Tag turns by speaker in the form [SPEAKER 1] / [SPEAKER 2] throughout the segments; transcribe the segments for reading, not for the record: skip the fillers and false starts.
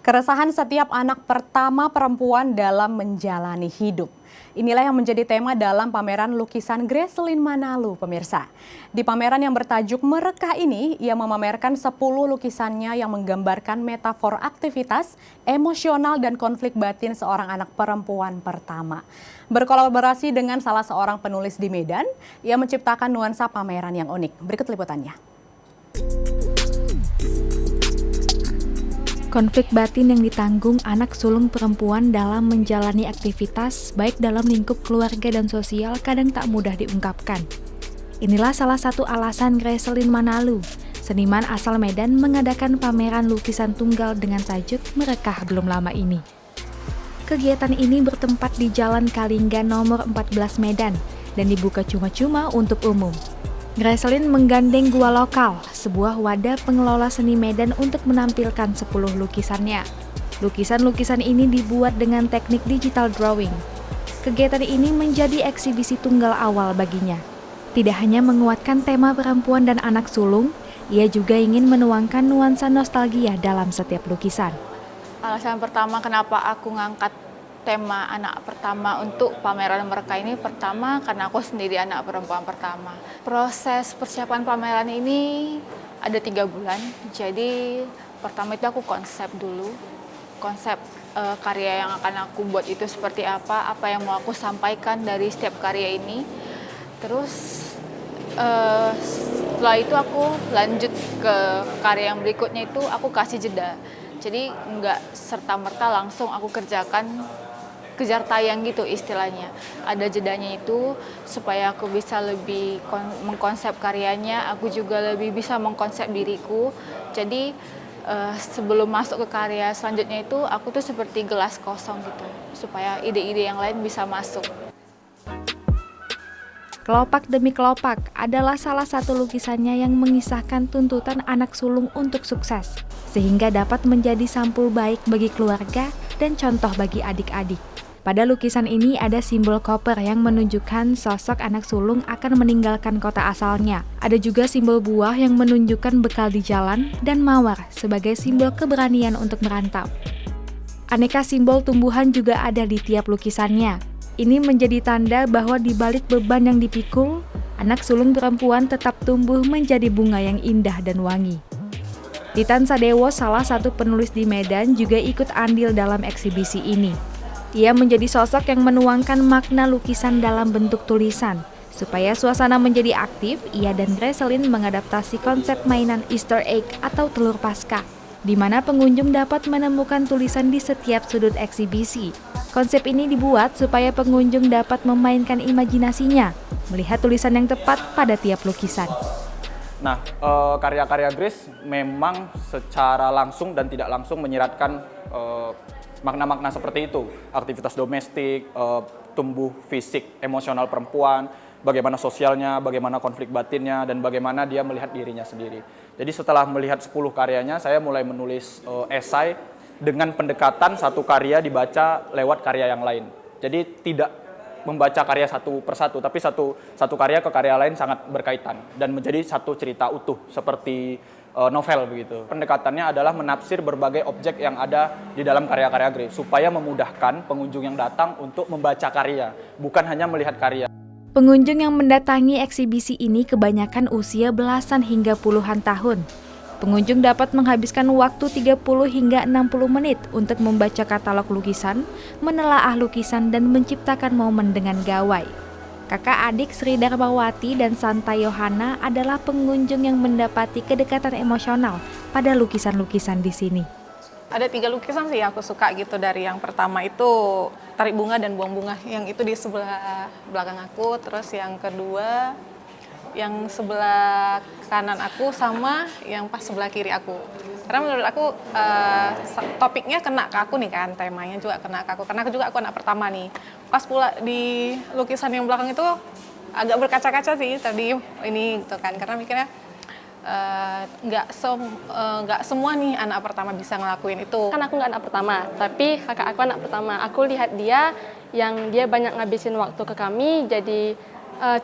[SPEAKER 1] Keresahan setiap anak pertama perempuan dalam menjalani hidup. Inilah yang menjadi tema dalam pameran lukisan Gracelyn Manalu, pemirsa. Di pameran yang bertajuk Merekah ini, ia memamerkan 10 lukisannya yang menggambarkan metafor aktivitas, emosional, dan konflik batin seorang anak perempuan pertama. Berkolaborasi dengan salah seorang penulis di Medan, ia menciptakan nuansa pameran yang unik. Berikut liputannya.
[SPEAKER 2] Konflik batin yang ditanggung anak sulung perempuan dalam menjalani aktivitas baik dalam lingkup keluarga dan sosial kadang tak mudah diungkapkan. Inilah salah satu alasan Gracelyn Manalu, seniman asal Medan, mengadakan pameran lukisan tunggal dengan tajuk Merekah belum lama ini. Kegiatan ini bertempat di Jalan Kalingga nomor 14 Medan dan dibuka cuma-cuma untuk umum. Gracelyn menggandeng Gua Lokal, sebuah wadah pengelola seni Medan untuk menampilkan 10 lukisannya. Lukisan-lukisan ini dibuat dengan teknik digital drawing. Kegiatan ini menjadi eksibisi tunggal awal baginya. Tidak hanya menguatkan tema perempuan dan anak sulung, ia juga ingin menuangkan nuansa nostalgia dalam setiap lukisan.
[SPEAKER 3] Alasan pertama kenapa aku ngangkat tema anak pertama untuk pameran Merekah ini, pertama karena aku sendiri anak perempuan pertama. Proses persiapan pameran ini ada 3 bulan. Jadi pertama itu aku konsep dulu, konsep karya yang akan aku buat itu seperti apa yang mau aku sampaikan dari setiap karya ini. Terus setelah itu aku lanjut ke karya yang berikutnya, itu aku kasih jeda. Jadi nggak serta-merta langsung aku kerjakan kejar tayang gitu istilahnya. Ada jedanya itu supaya aku bisa lebih mengkonsep karyanya, aku juga lebih bisa mengkonsep diriku. Jadi sebelum masuk ke karya selanjutnya itu aku tuh seperti gelas kosong gitu, supaya ide-ide yang lain bisa masuk.
[SPEAKER 2] Kelopak demi kelopak adalah salah satu lukisannya yang mengisahkan tuntutan anak sulung untuk sukses, sehingga dapat menjadi sampul baik bagi keluarga dan contoh bagi adik-adik. Pada lukisan ini ada simbol koper yang menunjukkan sosok anak sulung akan meninggalkan kota asalnya. Ada juga simbol buah yang menunjukkan bekal di jalan, dan mawar sebagai simbol keberanian untuk merantau. Aneka simbol tumbuhan juga ada di tiap lukisannya. Ini menjadi tanda bahwa di balik beban yang dipikul, anak sulung perempuan tetap tumbuh menjadi bunga yang indah dan wangi. Titan Sadewo, salah satu penulis di Medan, juga ikut andil dalam eksibisi ini. Ia menjadi sosok yang menuangkan makna lukisan dalam bentuk tulisan. Supaya suasana menjadi aktif, ia dan Gracelyn mengadaptasi konsep mainan Easter egg atau telur Paskah, di mana pengunjung dapat menemukan tulisan di setiap sudut eksibisi. Konsep ini dibuat supaya pengunjung dapat memainkan imajinasinya, melihat tulisan yang tepat pada tiap lukisan.
[SPEAKER 4] Nah, karya-karya Grace memang secara langsung dan tidak langsung menyiratkan makna-makna seperti itu. Aktivitas domestik, tumbuh fisik, emosional perempuan, bagaimana sosialnya, bagaimana konflik batinnya, dan bagaimana dia melihat dirinya sendiri. Jadi setelah melihat 10 karyanya, saya mulai menulis esai dengan pendekatan satu karya dibaca lewat karya yang lain. Jadi tidak membaca karya satu persatu, tapi satu karya ke karya lain sangat berkaitan dan menjadi satu cerita utuh seperti novel begitu. Pendekatannya adalah menafsir berbagai objek yang ada di dalam karya-karya Grace supaya memudahkan pengunjung yang datang untuk membaca karya, bukan hanya melihat karya.
[SPEAKER 2] Pengunjung yang mendatangi eksibisi ini kebanyakan usia belasan hingga puluhan tahun. Pengunjung dapat menghabiskan waktu 30 hingga 60 menit untuk membaca katalog lukisan, menelaah lukisan, dan menciptakan momen dengan gawai. Kakak adik Sri Darmawati dan Santa Yohana adalah pengunjung yang mendapati kedekatan emosional pada lukisan-lukisan di sini.
[SPEAKER 5] Ada 3 lukisan sih aku suka gitu. Dari yang pertama itu tarik bunga dan buang bunga, yang itu di sebelah belakang aku. Terus yang kedua yang sebelah kanan aku, sama yang pas sebelah kiri aku. Karena menurut aku topiknya kena ke aku nih kan, temanya juga kena ke aku. Karena aku anak pertama nih. Pas pula di lukisan yang belakang itu agak berkaca-kaca sih tadi ini gitu kan. Karena mikirnya nggak semua nih anak pertama bisa ngelakuin itu.
[SPEAKER 6] Kan aku nggak anak pertama, tapi kakak aku anak pertama. Aku lihat dia banyak ngabisin waktu ke kami, jadi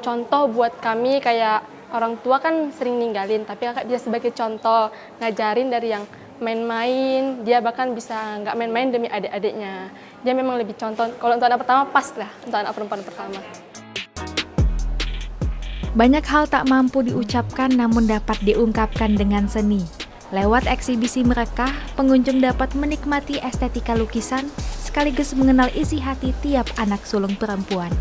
[SPEAKER 6] contoh buat kami. Kayak orang tua kan sering ninggalin, tapi kakak bisa sebagai contoh, ngajarin dari yang main-main, dia bahkan bisa nggak main-main demi adik-adiknya. Dia memang lebih contoh, kalau untuk anak pertama pas lah, untuk anak perempuan pertama.
[SPEAKER 2] Banyak hal tak mampu diucapkan namun dapat diungkapkan dengan seni. Lewat eksibisi mereka, pengunjung dapat menikmati estetika lukisan sekaligus mengenal isi hati tiap anak sulung perempuan.